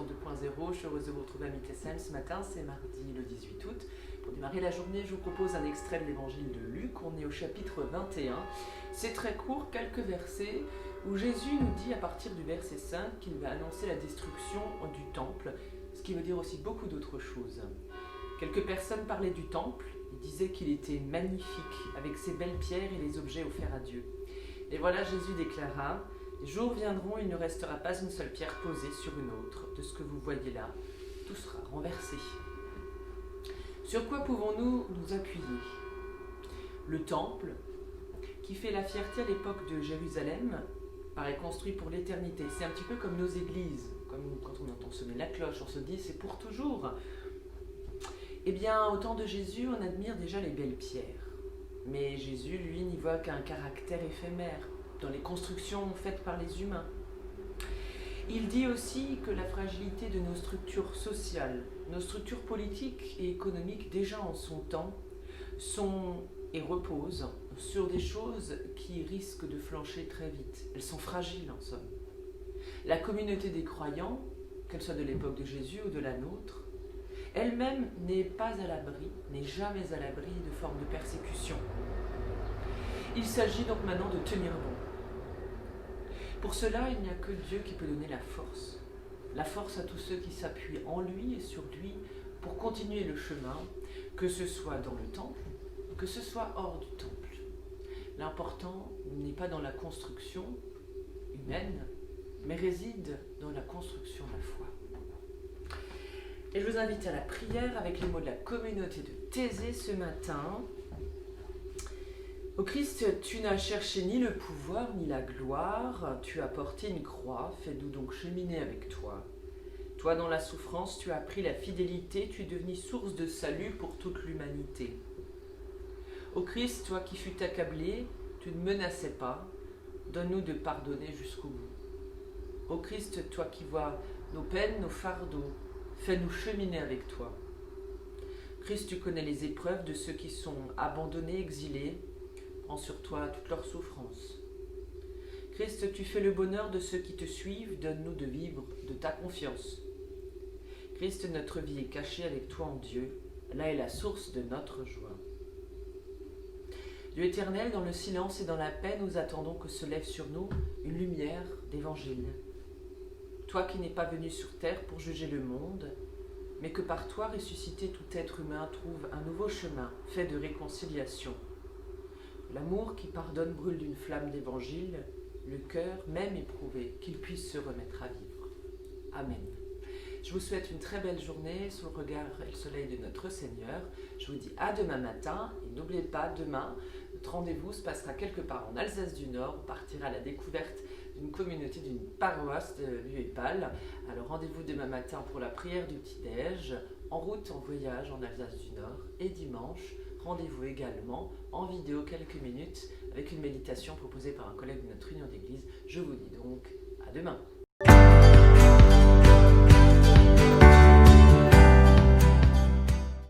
2.0. Je suis heureuse de vous retrouver à MITSM ce matin, c'est mardi le 18 août. Pour démarrer la journée, je vous propose un extrait de l'évangile de Luc. On est au chapitre 21. C'est très court, quelques versets, où Jésus nous dit à partir du verset 5 qu'il va annoncer la destruction du temple, ce qui veut dire aussi beaucoup d'autres choses. Quelques personnes parlaient du temple, ils disaient qu'il était magnifique, avec ses belles pierres et les objets offerts à Dieu. Et voilà, Jésus déclara: les jours viendront, il ne restera pas une seule pierre posée sur une autre. De ce que vous voyez là, tout sera renversé. Sur quoi pouvons-nous nous appuyer? Le temple, qui fait la fierté à l'époque de Jérusalem, paraît construit pour l'éternité. C'est un petit peu comme nos églises. Comme quand on entend sonner la cloche, on se dit c'est pour toujours. Eh bien, au temps de Jésus, on admire déjà les belles pierres. Mais Jésus, lui, n'y voit qu'un caractère éphémère dans les constructions faites par les humains. Il dit aussi que la fragilité de nos structures sociales, nos structures politiques et économiques déjà en son temps, sont et reposent sur des choses qui risquent de flancher très vite. Elles sont fragiles en somme. La communauté des croyants, qu'elle soit de l'époque de Jésus ou de la nôtre, elle-même n'est pas à l'abri, n'est jamais à l'abri de formes de persécution. Il s'agit donc maintenant de tenir bon. Pour cela, il n'y a que Dieu qui peut donner la force à tous ceux qui s'appuient en lui et sur lui pour continuer le chemin, que ce soit dans le temple, que ce soit hors du temple. L'important n'est pas dans la construction humaine, mais réside dans la construction de la foi. Et je vous invite à la prière avec les mots de la communauté de Thésée ce matin. Ô Christ, tu n'as cherché ni le pouvoir ni la gloire, tu as porté une croix, fais-nous donc cheminer avec toi. Toi, dans la souffrance, tu as appris la fidélité, tu es devenu source de salut pour toute l'humanité. Ô Christ, toi qui fus accablé, tu ne menaçais pas, donne-nous de pardonner jusqu'au bout. Ô Christ, toi qui vois nos peines, nos fardeaux, fais-nous cheminer avec toi. Christ, tu connais les épreuves de ceux qui sont abandonnés, exilés. Prends sur toi toute leur souffrance. Christ, tu fais le bonheur de ceux qui te suivent, donne-nous de vivre de ta confiance. Christ, notre vie est cachée avec toi en Dieu, là est la source de notre joie. Dieu éternel, dans le silence et dans la paix, nous attendons que se lève sur nous une lumière d'évangile. Toi qui n'es pas venu sur terre pour juger le monde, mais que par toi ressuscité tout être humain trouve un nouveau chemin fait de réconciliation. L'amour qui pardonne brûle d'une flamme d'évangile, le cœur même éprouvé, qu'il puisse se remettre à vivre. Amen. Je vous souhaite une très belle journée sous le regard et le soleil de notre Seigneur. Je vous dis à demain matin et n'oubliez pas, demain, notre rendez-vous se passera quelque part en Alsace du Nord. On partira à la découverte d'une communauté, d'une paroisse de l'UEPAL. Alors rendez-vous demain matin pour la prière du petit-déj, en route, en voyage en Alsace du Nord. Et dimanche, rendez-vous également en vidéo quelques minutes avec une méditation proposée par un collègue de notre union d'église. Je vous dis donc à demain.